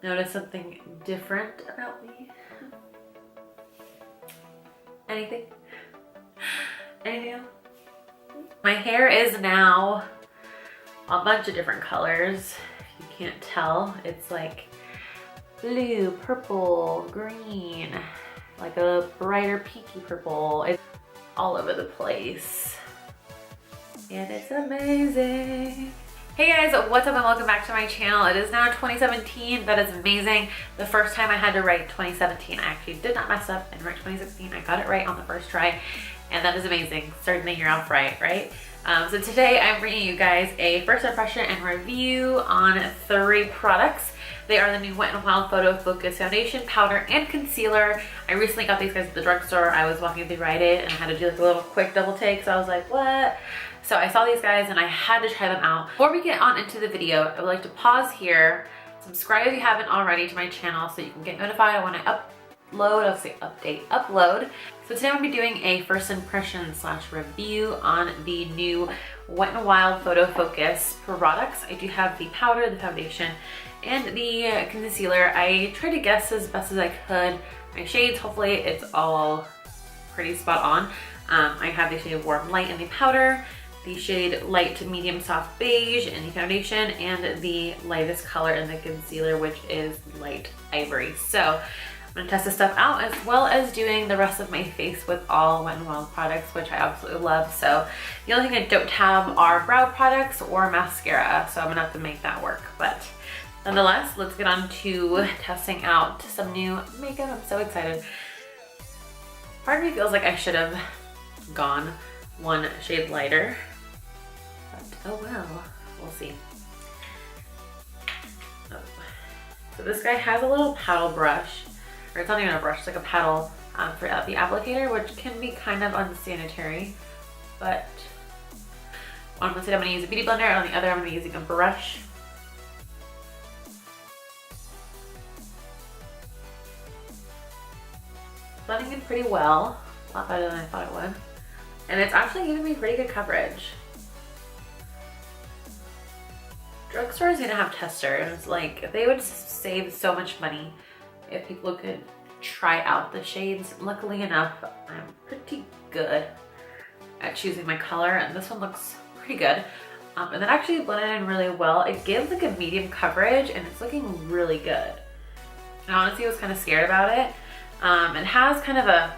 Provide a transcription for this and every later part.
notice something different about me? Anything? Anything else? My hair is now a bunch of different colors. If you can't tell, it's like blue, purple, green, like a brighter pinky purple. It's all over the place. And it's amazing. Hey guys, what's up and welcome back to my channel. It is now 2017. That is amazing. The first time I had to write 2017, I actually did not mess up and write 2016. I got it right on the first try, and that is amazing. Starting the year off right? So today I'm bringing you guys a first impression and review on 3 products. They are the new Wet n Wild Photofocus Foundation, Powder, and Concealer. I recently got these guys at the drugstore. I was walking through Rite Aid and I had to do like a little quick double take, so I was like, what? So I saw these guys and I had to try them out. Before we get on into the video, I would like to pause here, subscribe if you haven't already to my channel so you can get notified when I upload. So today I'm going to be doing a first impression / review on the new Wet n Wild Photofocus products. I do have the powder, the foundation, and the concealer. I tried to guess as best as I could my shades. Hopefully it's all pretty spot on. I have the shade Warm Light in the powder, the shade Light to Medium Soft Beige in the foundation, and the lightest color in the concealer, which is Light Ivory. So I'm gonna test this stuff out, as well as doing the rest of my face with all Wet n Wild products, which I absolutely love. So the only thing I don't have are brow products or mascara, so I'm gonna have to make that work. But nonetheless, let's get on to testing out some new makeup. I'm so excited. Part of me feels like I should have gone one shade lighter, but oh well, we'll see. Oh. So this guy has a little paddle brush, or it's not even a brush, it's like a paddle for the applicator, which can be kind of unsanitary, but on one side I'm going to use a beauty blender, and on the other I'm going to be using a brush. Blending in pretty well, a lot better than I thought it would. And it's actually giving me pretty good coverage. Drugstores need to have testers. Like, they would save so much money if people could try out the shades. Luckily enough, I'm pretty good at choosing my color, and this one looks pretty good. And that actually blended in really well. It gives like a medium coverage, and it's looking really good. I honestly was kind of scared about it. It has kind of a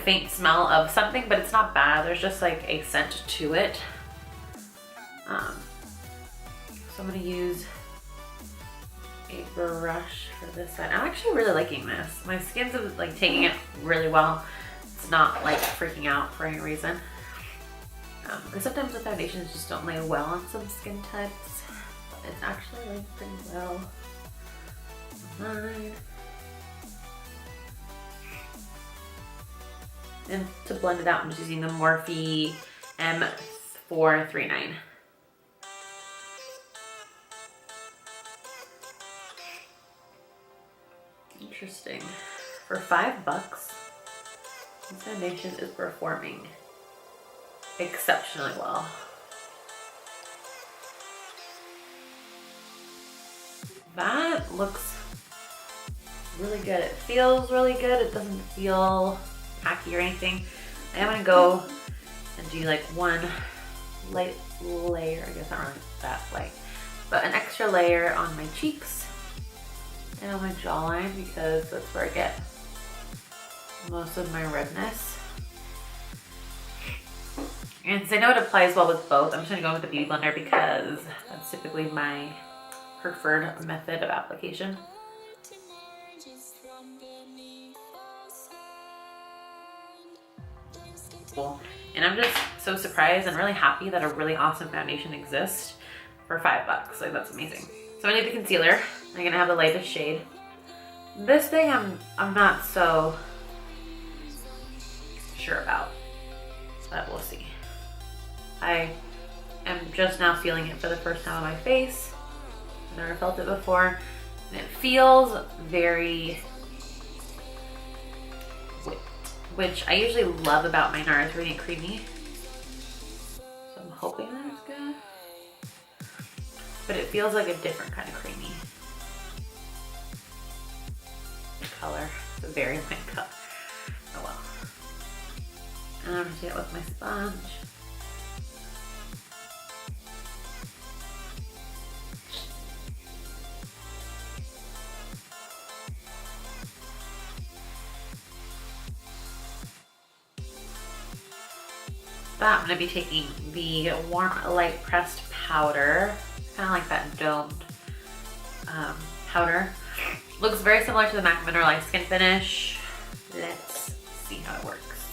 faint smell of something, but it's not bad. There's just like a scent to it. So I'm gonna use a brush for this side. I'm actually really liking this. My skin's like taking it really well. It's not like freaking out for any reason. Because sometimes the foundations just don't lay well on some skin types, but it's actually like pretty well on mine. And to blend it out, I'm just using the Morphe M439. Interesting. For $5, this foundation is performing exceptionally well. That looks really good. It feels really good. It doesn't feel tacky or anything. I am gonna go and do like one light layer. I guess not really that light, but an extra layer on my cheeks and on my jawline, because that's where I get most of my redness. And since I know it applies well with both, I'm just gonna go with the beauty blender because that's typically my preferred method of application. And I'm just so surprised and really happy that a really awesome foundation exists for $5. Like, that's amazing. So I need the concealer. I'm gonna have the lightest shade. This thing I'm not so sure about, but we'll see. I am just now feeling it for the first time on my face. I've never felt it before, and it feels very which I usually love about mine are it's really creamy. So I'm hoping that it's good. But it feels like a different kind of creamy. color. It's a very light color. Oh well. And I'm gonna do it with my sponge. I'm going to be taking the Warm Light Pressed powder, kind of like that domed powder. Looks very similar to the MAC Mineralized Skin Finish. Let's see how it works.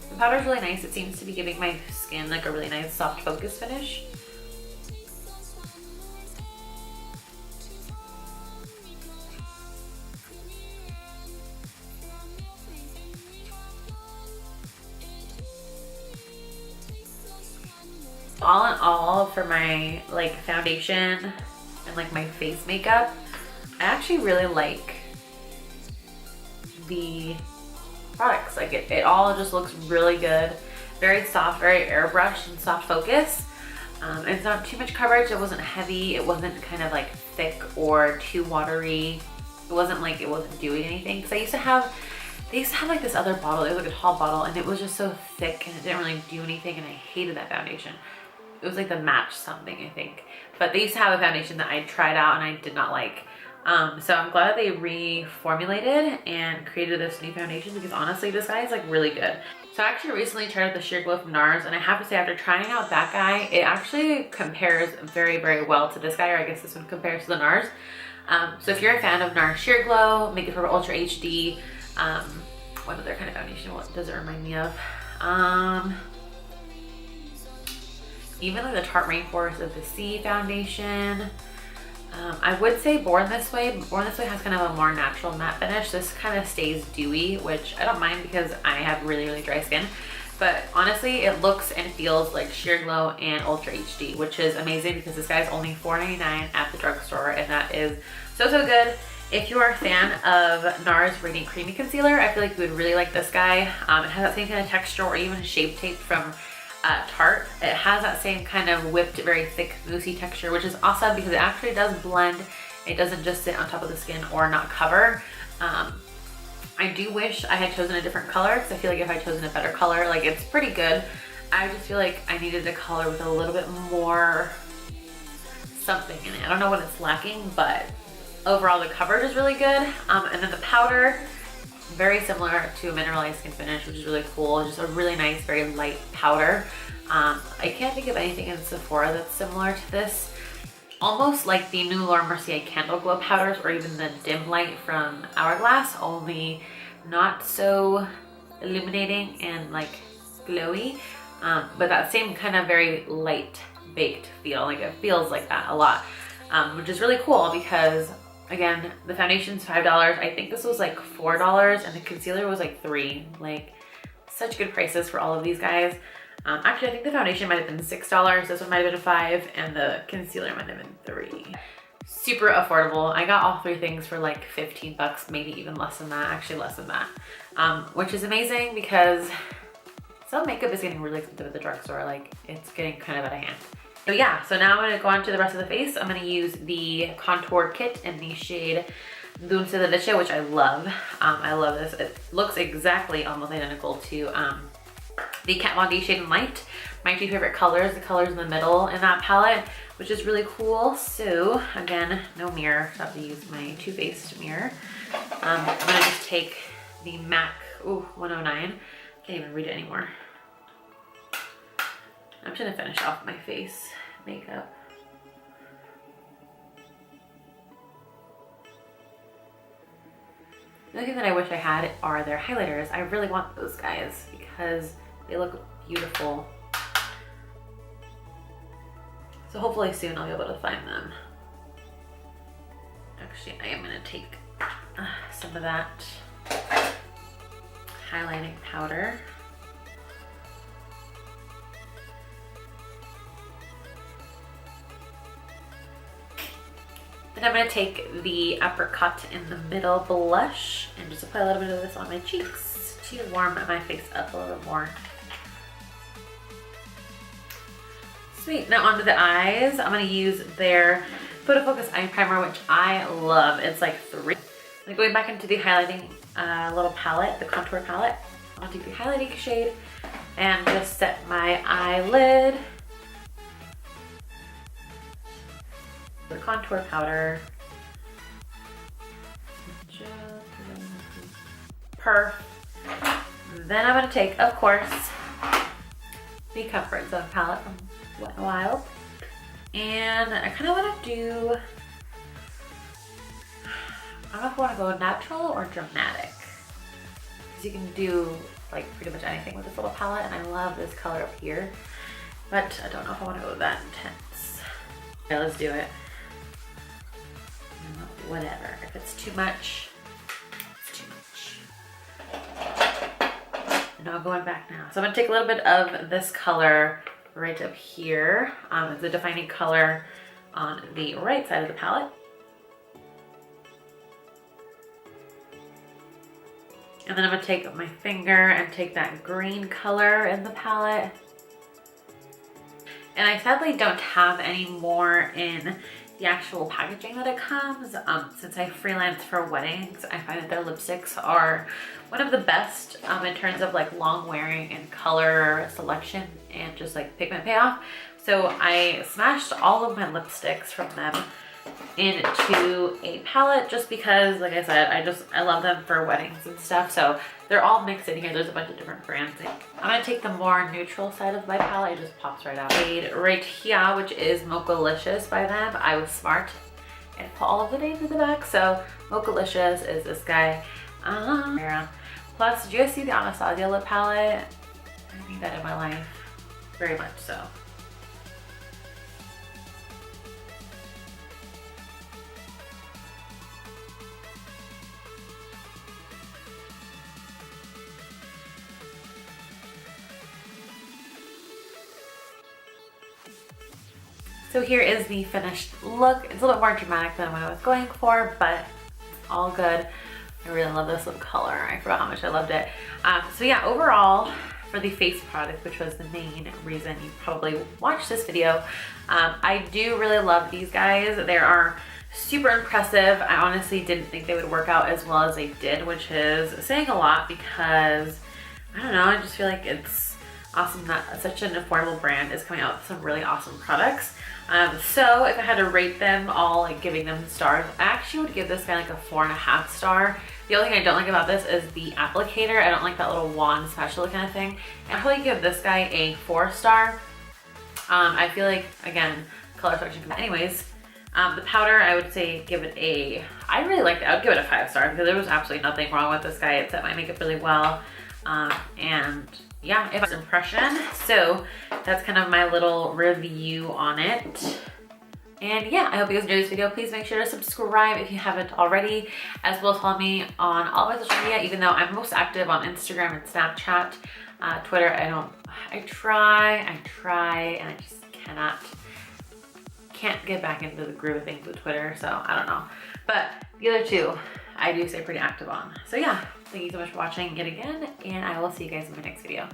The powder is really nice. It seems to be giving my skin like a really nice soft focus finish. All in all, for my like foundation and like my face makeup, I actually really like the products. Like it all just looks really good. Very soft, very airbrushed and soft focus. It's not too much coverage. It wasn't heavy. It wasn't kind of like thick or too watery. It wasn't like it wasn't doing anything. Because they used to have like this other bottle. It was like a tall bottle and it was just so thick and it didn't really do anything, and I hated that foundation. It was like the Match something, I think. But they used to have a foundation that I tried out and I did not like. So I'm glad that they reformulated and created this new foundation, because honestly, this guy is like really good. So I actually recently tried out the Sheer Glow from NARS, and I have to say, after trying out that guy, it actually compares very, very well to this guy, or I guess this one compares to the NARS. So if you're a fan of NARS Sheer Glow, Make It For Ultra HD, what other kind of foundation does it remind me of? Even like the Tarte Rainforest of the Sea foundation. I would say Born This Way. Born This Way has kind of a more natural matte finish. This kind of stays dewy, which I don't mind because I have really, really dry skin. But honestly, it looks and feels like Sheer Glow and Ultra HD, which is amazing because this guy's only $4.99 at the drugstore, and that is so, so good. If you are a fan of NARS Radiant Creamy Concealer, I feel like you would really like this guy. It has that same kind of texture, or even Shape Tape from Tarte. It has that same kind of whipped, very thick, moussey texture, which is awesome because it actually does blend. It doesn't just sit on top of the skin or not cover. I do wish I had chosen a different color, because I feel like if I had chosen a better color, like it's pretty good. I just feel like I needed a color with a little bit more something in it. I don't know what it's lacking, but overall the coverage is really good. And then the powder, very similar to a Mineralized Skin Finish, which is really cool. Just a really nice, very light powder. I can't think of anything in Sephora that's similar to this. Almost like the new Laura Mercier Candle Glow powders, or even the Dim Light from Hourglass, only not so illuminating and like glowy. But that same kind of very light baked feel, like it feels like that a lot, which is really cool because, again, the foundation's $5. I think this was like $4, and the concealer was like $3. Like, such good prices for all of these guys. Actually, I think the foundation might have been $6. This one might have been $5, and the concealer might have been $3. Super affordable. I got all three things for like 15 bucks, maybe even less than that. Actually, less than that, which is amazing because some makeup is getting really expensive at the drugstore. Like, it's getting kind of out of hand. So yeah, so now I'm gonna go on to the rest of the face. I'm gonna use the contour kit in the shade Dulce de Leche, which I love. I love this. It looks exactly almost identical to the Kat Von D Shade and Light. My two favorite colors, the colors in the middle in that palette, which is really cool. So again, no mirror, so I have to use my Too Faced mirror. I'm gonna just take the MAC 109. Can't even read it anymore. I'm just gonna finish off my face makeup. The only thing that I wish I had are their highlighters. I really want those guys because they look beautiful. So hopefully soon I'll be able to find them. Actually, I am gonna take some of that highlighting powder. Then I'm gonna take the Apricot in the Middle blush and just apply a little bit of this on my cheeks to warm my face up a little bit more. Sweet, now onto the eyes. I'm gonna use their Photofocus Eye Primer, which I love. It's like 3. I'm going back into the highlighting little palette, the contour palette. I'll take the highlighting shade and just set my eyelid. The contour powder. Perfect. Then I'm gonna take, of course, the Comfort Zone palette from Wet n Wild. And I kind of want to do, I don't know if I want to go natural or dramatic. Because you can do like pretty much anything with this little palette, and I love this color up here. But I don't know if I want to go that intense. Okay, let's do it. Whatever. If it's too much, it's too much. And I'm going back now. So I'm going to take a little bit of this color right up here. It's a defining color on the right side of the palette. And then I'm going to take my finger and take that green color in the palette. And I sadly don't have any more in the actual packaging that it comes. Since I freelance for weddings, I find that their lipsticks are one of the best in terms of like long wearing and color selection and just like pigment payoff. So I smashed all of my lipsticks from them into a palette just because, like I said, I love them for weddings and stuff. So they're all mixed in here. There's a bunch of different brands. I'm gonna take the more neutral side of my palette. It just pops right out. Right here, which is Mochalicious by them. I was smart and put all of the names in the back. So Mochalicious is this guy. Plus, did you guys see the Anastasia lip palette? I need that in my life, very much so. So here is the finished look. It's a little more dramatic than what I was going for, but all good. I really love this lip color. I forgot how much I loved it. So yeah, overall, for the face product, which was the main reason you probably watched this video, I do really love these guys. They are super impressive. I honestly didn't think they would work out as well as they did, which is saying a lot because, I don't know, I just feel like it's awesome that such an affordable brand is coming out with some really awesome products. So if I had to rate them all, like giving them stars, I actually would give this guy like a 4.5 star. The only thing I don't like about this is the applicator. I don't like that little wand spatula kind of thing. And I'd probably give this guy a 4 star. I feel like, again, color selection. Anyways, the powder, I would say give it a, I really liked it. I would give it a 5 star because there was absolutely nothing wrong with this guy. It set my makeup really well. And yeah, it was an impression. So that's kind of my little review on it. And yeah, I hope you guys enjoyed this video. Please make sure to subscribe if you haven't already, as well as follow me on all my social media, even though I'm most active on Instagram and Snapchat. Twitter, I try, and I just can't get back into the groove of things with Twitter, so I don't know. But the other two, I do stay pretty active on. So yeah, thank you so much for watching yet again, and I will see you guys in my next video.